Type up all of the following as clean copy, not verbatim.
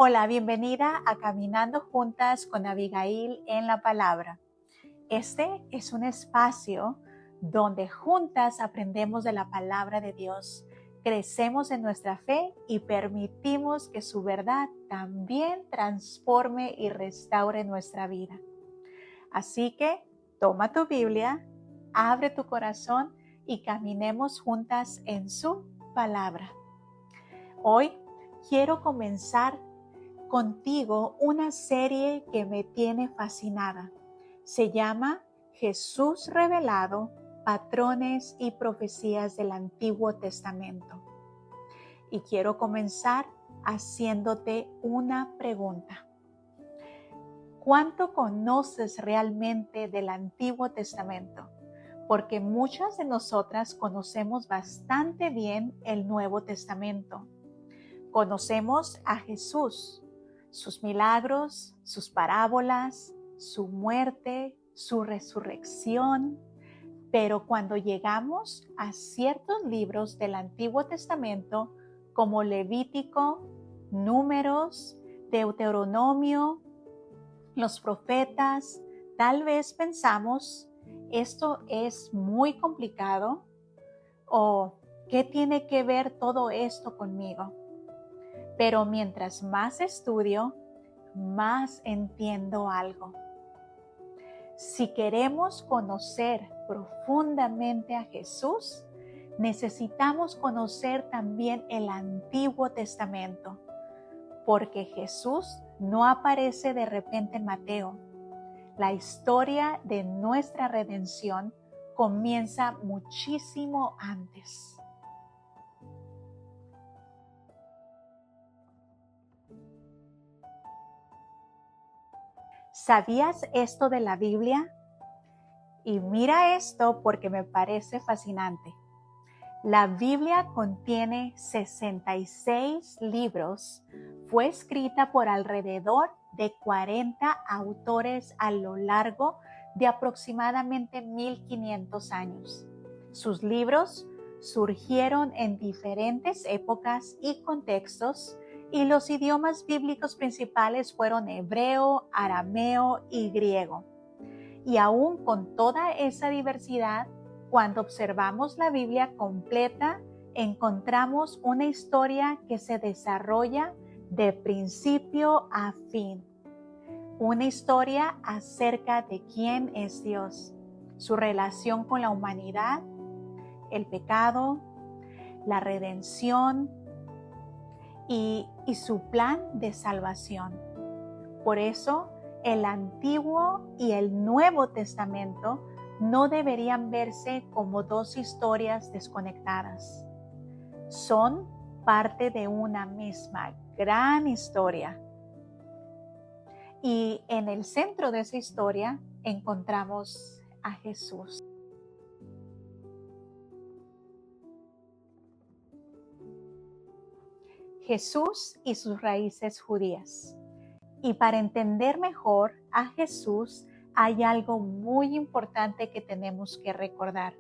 Hola, bienvenida a Caminando Juntas con Abigail en la Palabra. Este es un espacio donde juntas aprendemos de la Palabra de Dios, crecemos en nuestra fe y permitimos que su verdad también transforme y restaure nuestra vida. Así que toma tu Biblia, abre tu corazón y caminemos juntas en su Palabra. Hoy quiero comenzar contigo una serie que me tiene fascinada. Se llama Jesús Revelado, Patrones y Profecías del Antiguo Testamento. Y quiero comenzar haciéndote una pregunta. ¿Cuánto conoces realmente del Antiguo Testamento? Porque muchas de nosotras conocemos bastante bien el Nuevo Testamento. Conocemos a Jesús, sus milagros, sus parábolas, su muerte, su resurrección. Pero cuando llegamos a ciertos libros del Antiguo Testamento, como Levítico, Números, Deuteronomio, los profetas, tal vez pensamos, esto es muy complicado, o ¿qué tiene que ver todo esto conmigo? Pero mientras más estudio, más entiendo algo. Si queremos conocer profundamente a Jesús, necesitamos conocer también el Antiguo Testamento, porque Jesús no aparece de repente en Mateo. La historia de nuestra redención comienza muchísimo antes. ¿Sabías esto de la Biblia? Y mira esto porque me parece fascinante. La Biblia contiene 66 libros. Fue escrita por alrededor de 40 autores a lo largo de aproximadamente 1500 años. Sus libros surgieron en diferentes épocas y contextos, y los idiomas bíblicos principales fueron hebreo, arameo y griego. Y aún con toda esa diversidad, cuando observamos la Biblia completa, encontramos una historia que se desarrolla de principio a fin. Una historia acerca de quién es Dios, su relación con la humanidad, el pecado, la redención y su plan de salvación. Por eso, el Antiguo y el Nuevo Testamento no deberían verse como dos historias desconectadas. Son parte de una misma gran historia. Y en el centro de esa historia encontramos a Jesús. Jesús y sus raíces judías. Y para entender mejor a Jesús, hay algo muy importante que tenemos que recordar.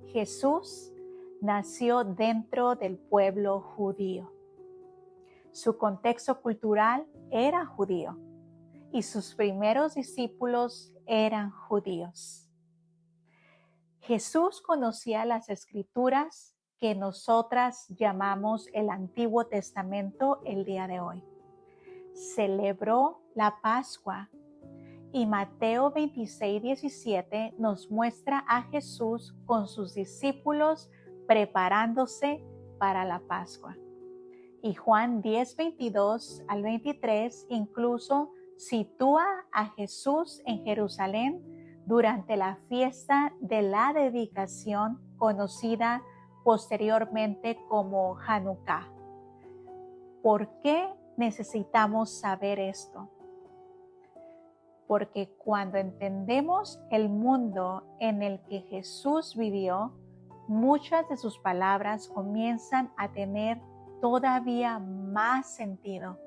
Jesús nació dentro del pueblo judío. Su contexto cultural era judío y sus primeros discípulos eran judíos. Jesús conocía las escrituras que nosotras llamamos el Antiguo Testamento el día de hoy. Celebró la Pascua y Mateo 26:17 nos muestra a Jesús con sus discípulos preparándose para la Pascua. Y Juan 10:22 al 23 incluso sitúa a Jesús en Jerusalén durante la fiesta de la dedicación conocida posteriormente como Hanukkah. ¿Por qué necesitamos saber esto? Porque cuando entendemos el mundo en el que Jesús vivió, muchas de sus palabras comienzan a tener todavía más sentido.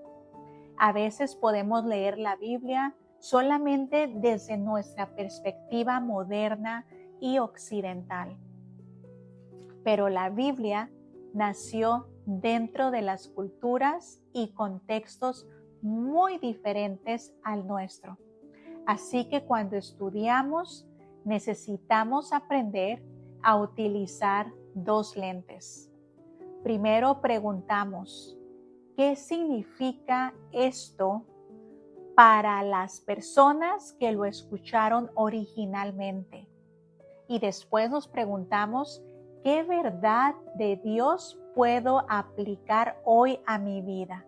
A veces podemos leer la Biblia solamente desde nuestra perspectiva moderna y occidental. Pero la Biblia nació dentro de las culturas y contextos muy diferentes al nuestro. Así que cuando estudiamos, necesitamos aprender a utilizar dos lentes. Primero preguntamos, ¿qué significa esto para las personas que lo escucharon originalmente? Y después nos preguntamos, ¿qué verdad de Dios puedo aplicar hoy a mi vida?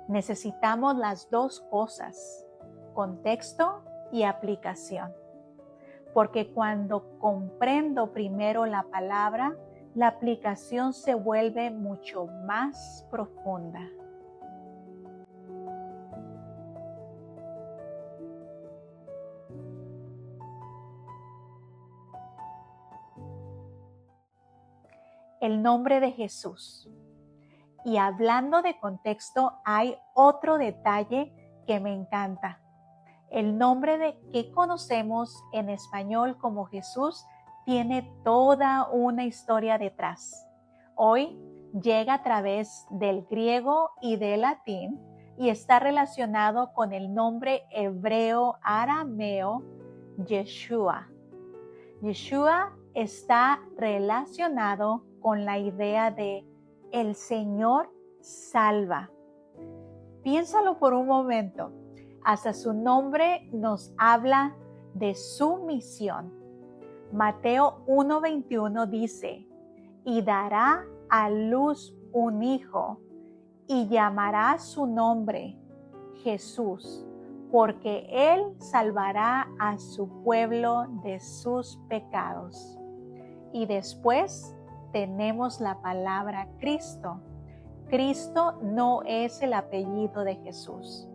Necesitamos las dos cosas, contexto y aplicación. Porque cuando comprendo primero la palabra, la aplicación se vuelve mucho más profunda. El nombre de Jesús. Y hablando de contexto, hay otro detalle que me encanta. El nombre de que conocemos en español como Jesús tiene toda una historia detrás. Hoy llega a través del griego y del latín y está relacionado con el nombre hebreo arameo Yeshua. Yeshua está relacionado con la idea de el Señor salva. Piénsalo por un momento. Hasta su nombre nos habla de su misión. Mateo 1:21 dice, y dará a luz un hijo, y llamará su nombre Jesús, porque él salvará a su pueblo de sus pecados. Y después tenemos la palabra Cristo. Cristo no es el apellido de Jesús,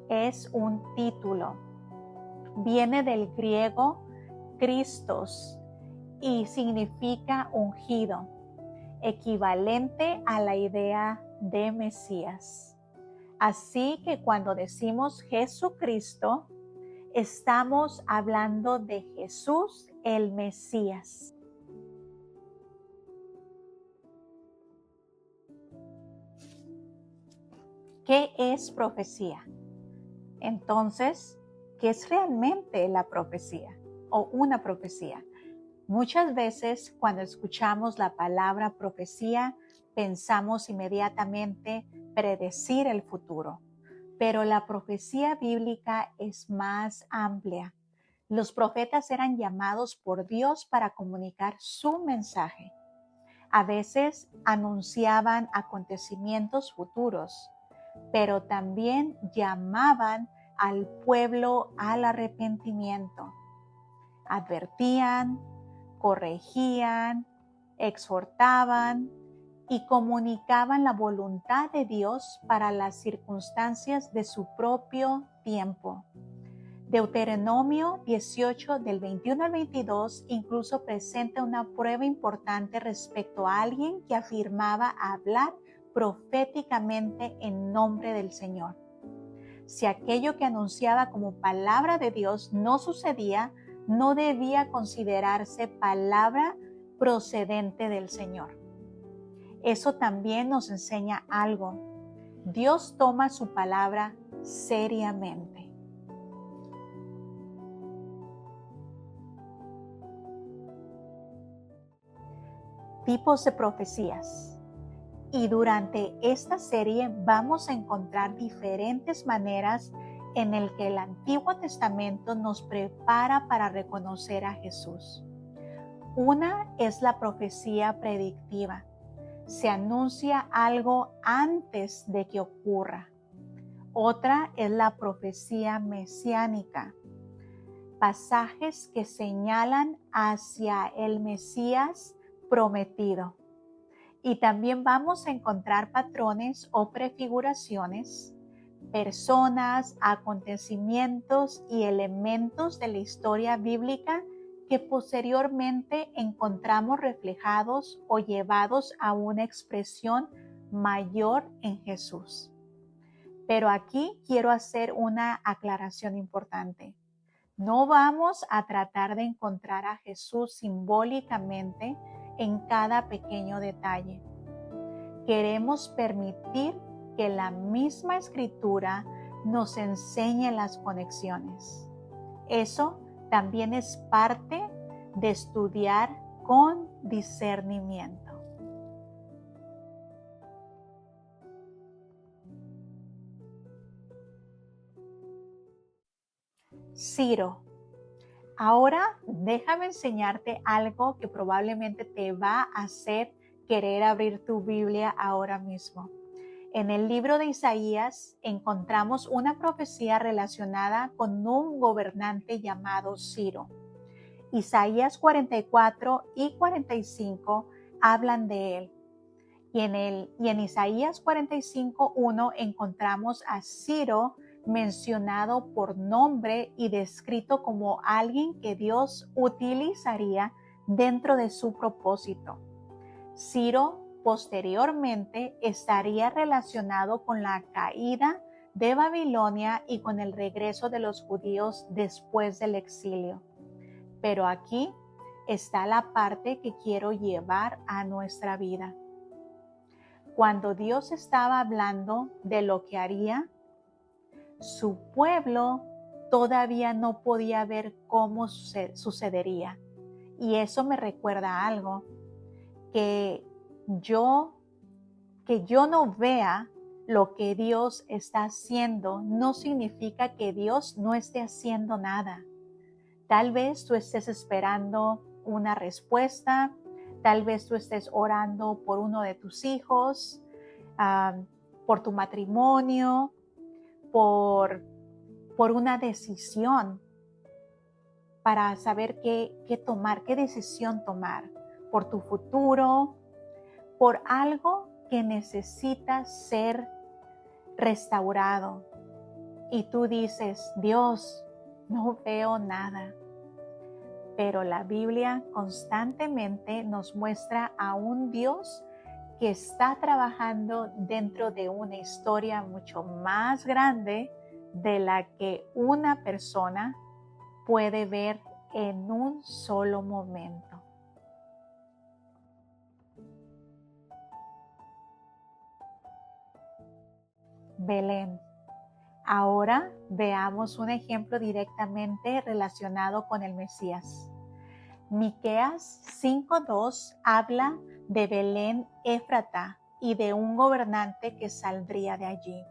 es un título. Viene del griego Christos y significa ungido, equivalente a la idea de Mesías. Así que cuando decimos Jesucristo, estamos hablando de Jesús el Mesías. ¿Qué es profecía? Entonces, ¿qué es realmente la profecía o una profecía? Muchas veces cuando escuchamos la palabra profecía, pensamos inmediatamente predecir el futuro. Pero la profecía bíblica es más amplia. Los profetas eran llamados por Dios para comunicar su mensaje. A veces anunciaban acontecimientos futuros, pero también llamaban al pueblo al arrepentimiento. Advertían, corregían, exhortaban y comunicaban la voluntad de Dios para las circunstancias de su propio tiempo. Deuteronomio 18 del 21 al 22 incluso presenta una prueba importante respecto a alguien que afirmaba hablar proféticamente en nombre del Señor. Si aquello que anunciaba como palabra de Dios no sucedía, no debía considerarse palabra procedente del Señor. Eso también nos enseña algo. Dios toma su palabra seriamente. Tipos de profecías. Y durante esta serie vamos a encontrar diferentes maneras en el que el Antiguo Testamento nos prepara para reconocer a Jesús. Una es la profecía predictiva. Se anuncia algo antes de que ocurra. Otra es la profecía mesiánica. Pasajes que señalan hacia el Mesías prometido. Y también vamos a encontrar patrones o prefiguraciones, personas, acontecimientos y elementos de la historia bíblica que posteriormente encontramos reflejados o llevados a una expresión mayor en Jesús. Pero aquí quiero hacer una aclaración importante. No vamos a tratar de encontrar a Jesús simbólicamente en cada pequeño detalle. Queremos permitir que la misma escritura nos enseñe las conexiones. Eso también es parte de estudiar con discernimiento. Ciro, ahora déjame enseñarte algo que probablemente te va a hacer querer abrir tu Biblia ahora mismo. En el libro de Isaías encontramos una profecía relacionada con un gobernante llamado Ciro. Isaías 44 y 45 hablan de él. Y en Isaías 45:1 encontramos a Ciro mencionado por nombre y descrito como alguien que Dios utilizaría dentro de su propósito. Ciro posteriormente estaría relacionado con la caída de Babilonia y con el regreso de los judíos después del exilio. Pero aquí está la parte que quiero llevar a nuestra vida. Cuando Dios estaba hablando de lo que haría, su pueblo todavía no podía ver cómo sucedería. Y eso me recuerda algo, que yo no vea lo que Dios está haciendo no significa que Dios no esté haciendo nada. Tal vez tú estés esperando una respuesta, tal vez tú estés orando por uno de tus hijos, por tu matrimonio, por una decisión para saber qué tomar, qué decisión tomar, por tu futuro, por algo que necesita ser restaurado. Y tú dices, Dios, no veo nada. Pero la Biblia constantemente nos muestra a un Dios que está trabajando dentro de una historia mucho más grande de la que una persona puede ver en un solo momento. Belén. Ahora veamos un ejemplo directamente relacionado con el Mesías. Miqueas 5:2 habla de Belén Éfrata y de un gobernante que saldría de allí.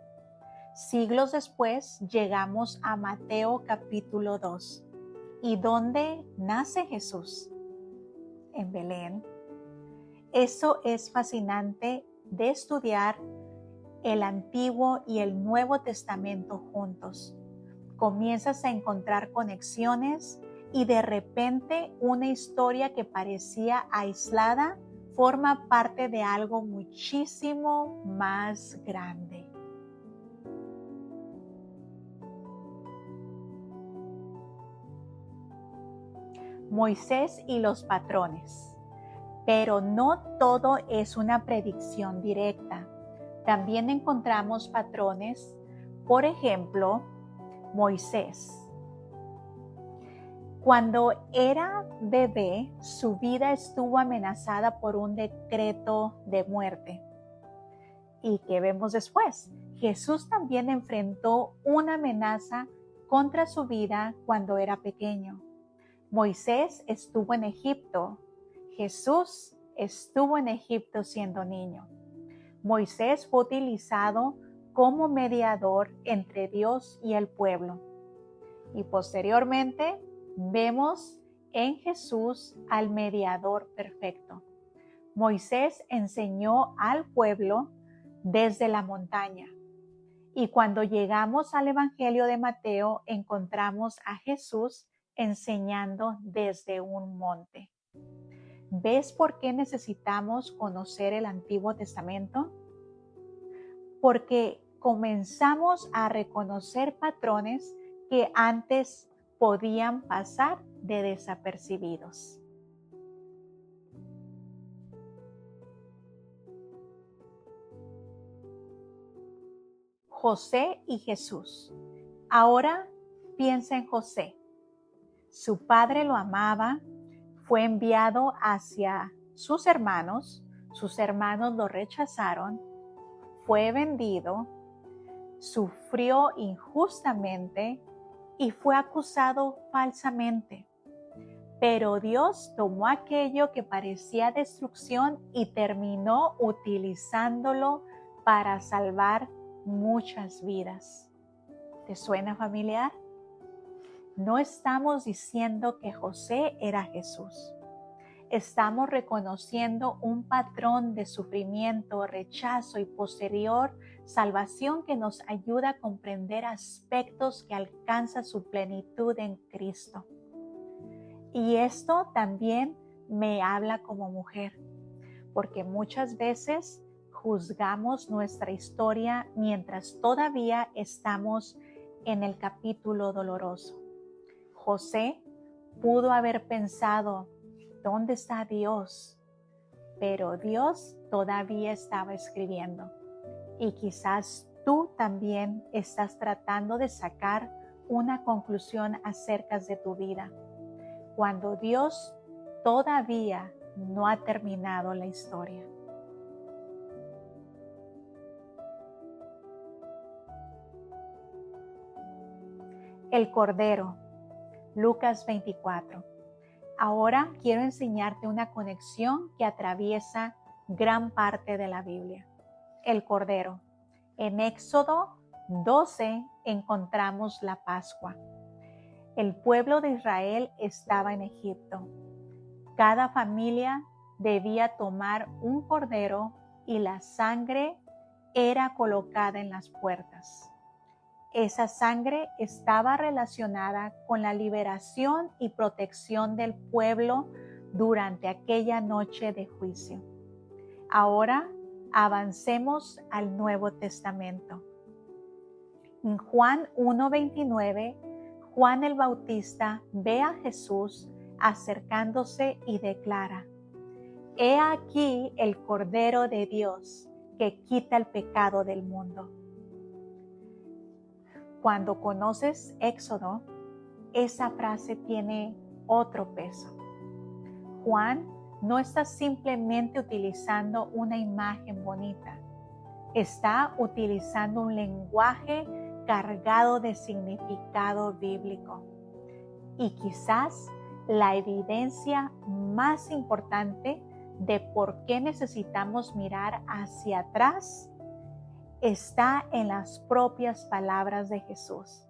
Siglos después llegamos a Mateo capítulo 2. ¿Y dónde nace Jesús? En Belén. Eso es fascinante de estudiar el Antiguo y el Nuevo Testamento juntos. Comienzas a encontrar conexiones y de repente una historia que parecía aislada forma parte de algo muchísimo más grande. Moisés y los patrones. Pero no todo es una predicción directa. También encontramos patrones, por ejemplo, Moisés. Cuando era bebé, su vida estuvo amenazada por un decreto de muerte. ¿Y qué vemos después? Jesús también enfrentó una amenaza contra su vida cuando era pequeño. Moisés estuvo en Egipto. Jesús estuvo en Egipto siendo niño. Moisés fue utilizado como mediador entre Dios y el pueblo. Y posteriormente vemos en Jesús al mediador perfecto. Moisés enseñó al pueblo desde la montaña. Y cuando llegamos al Evangelio de Mateo, encontramos a Jesús enseñando desde un monte. ¿Ves por qué necesitamos conocer el Antiguo Testamento? Porque comenzamos a reconocer patrones que antes podían pasar de desapercibidos. José y Jesús. Ahora piensa en José. Su padre lo amaba, fue enviado hacia sus hermanos lo rechazaron, fue vendido, sufrió injustamente y fue acusado falsamente. Pero Dios tomó aquello que parecía destrucción y terminó utilizándolo para salvar muchas vidas. ¿Te suena familiar? No estamos diciendo que José era Jesús. Estamos reconociendo un patrón de sufrimiento, rechazo y posterior salvación que nos ayuda a comprender aspectos que alcanzan su plenitud en Cristo. Y esto también me habla como mujer, porque muchas veces juzgamos nuestra historia mientras todavía estamos en el capítulo doloroso. José pudo haber pensado, ¿dónde está Dios? Pero Dios todavía estaba escribiendo. Y quizás tú también estás tratando de sacar una conclusión acerca de tu vida, cuando Dios todavía no ha terminado la historia. El Cordero, Lucas 24. Ahora quiero enseñarte una conexión que atraviesa gran parte de la Biblia. El Cordero. En Éxodo 12 encontramos la Pascua. El pueblo de Israel estaba en Egipto. Cada familia debía tomar un cordero y la sangre era colocada en las puertas. Esa sangre estaba relacionada con la liberación y protección del pueblo durante aquella noche de juicio. Ahora avancemos al Nuevo Testamento. En Juan 1:29, Juan el Bautista ve a Jesús acercándose y declara: He aquí el Cordero de Dios que quita el pecado del mundo. Cuando conoces Éxodo, esa frase tiene otro peso. Juan no está simplemente utilizando una imagen bonita, está utilizando un lenguaje cargado de significado bíblico. Y quizás la evidencia más importante de por qué necesitamos mirar hacia atrás está en las propias palabras de Jesús.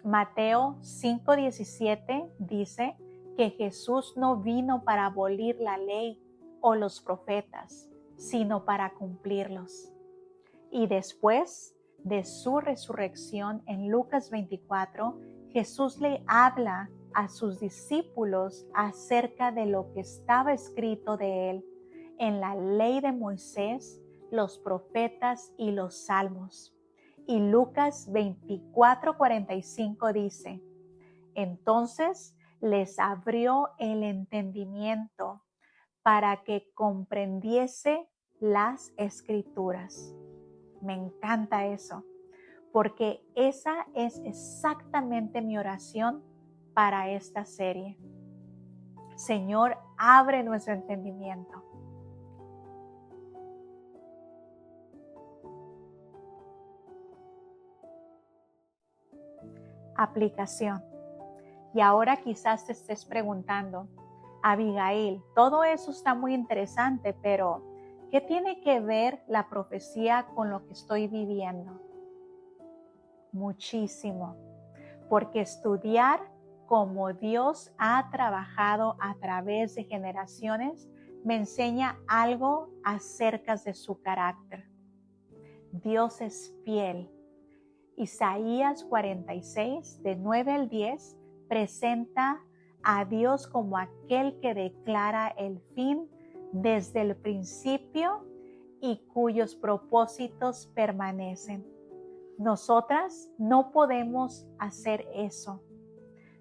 Mateo 5:17 dice que Jesús no vino para abolir la ley o los profetas, sino para cumplirlos. Y después de su resurrección en Lucas 24, Jesús le habla a sus discípulos acerca de lo que estaba escrito de él en la ley de Moisés, los profetas y los salmos. Y Lucas 24:45 dice: Entonces les abrió el entendimiento para que comprendiese las escrituras. Me encanta eso, porque esa es exactamente mi oración para esta serie. Señor, abre nuestro entendimiento. Aplicación. Y ahora quizás te estés preguntando: Abigail, todo eso está muy interesante, pero ¿qué tiene que ver la profecía con lo que estoy viviendo? Muchísimo, porque estudiar cómo Dios ha trabajado a través de generaciones me enseña algo acerca de su carácter. Dios es fiel. Isaías 46, de 9 al 10, presenta a Dios como aquel que declara el fin desde el principio y cuyos propósitos permanecen. Nosotras no podemos hacer eso.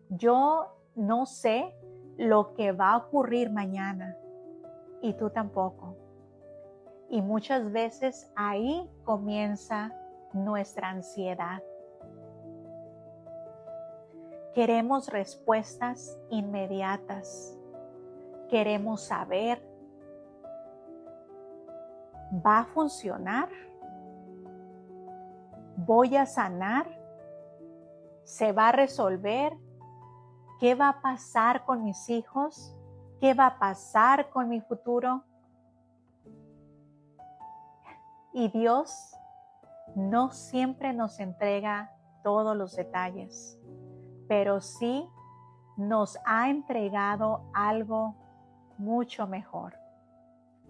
Yo no sé lo que va a ocurrir mañana y tú tampoco. Y muchas veces ahí comienza nuestra ansiedad. Queremos respuestas inmediatas. Queremos saber ¿Va a funcionar? ¿Voy a sanar? ¿Se va a resolver? ¿Qué va a pasar con mis hijos? ¿Qué va a pasar con mi futuro? Y Dios no siempre nos entrega todos los detalles, pero sí nos ha entregado algo mucho mejor.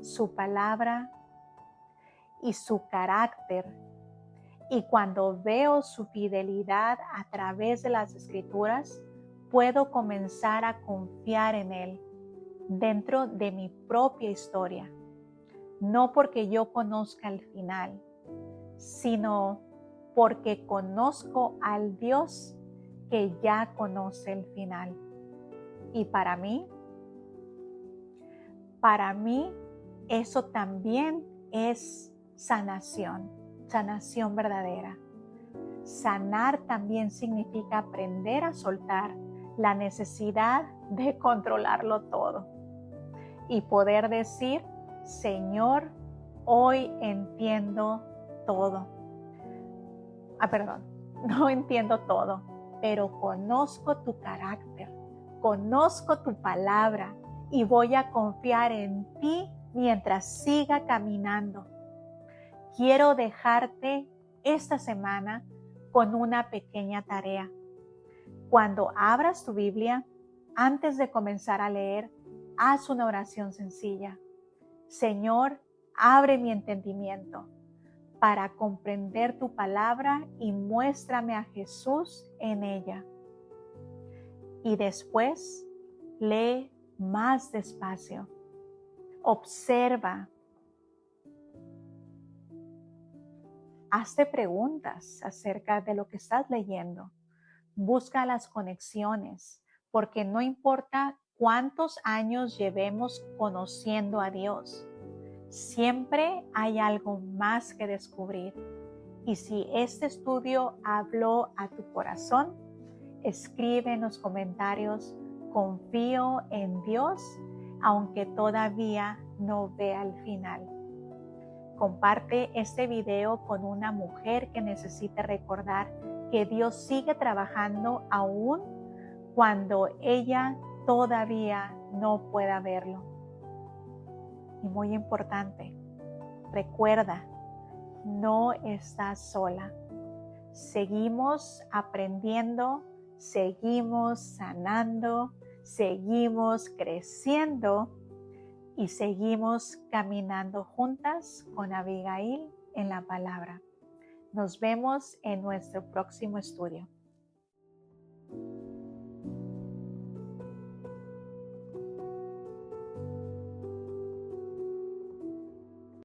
Su palabra y su carácter. Y cuando veo su fidelidad a través de las Escrituras, puedo comenzar a confiar en Él dentro de mi propia historia. No porque yo conozca el final, sino porque conozco al Dios que ya conoce el final. Y para mí eso también es sanación verdadera. Sanar también significa aprender a soltar la necesidad de controlarlo todo y poder decir, Señor, hoy entiendo todo. No entiendo todo, pero conozco tu carácter, conozco tu palabra y voy a confiar en ti mientras siga caminando. Quiero dejarte esta semana con una pequeña tarea. Cuando abras tu Biblia, antes de comenzar a leer, haz una oración sencilla. Señor, abre mi entendimiento para comprender tu palabra y muéstrame a Jesús en ella. Y después, lee más despacio. Observa. Hazte preguntas acerca de lo que estás leyendo. Busca las conexiones, porque no importa cuántos años llevemos conociendo a Dios, siempre hay algo más que descubrir. Y si este estudio habló a tu corazón, escribe en los comentarios, confío en Dios, aunque todavía no vea el final. Comparte este video con una mujer que necesite recordar que Dios sigue trabajando aún cuando ella todavía no pueda verlo. Y muy importante, recuerda, no estás sola. Seguimos aprendiendo, seguimos sanando, seguimos creciendo y seguimos caminando juntas con Abigail en la palabra. Nos vemos en nuestro próximo estudio.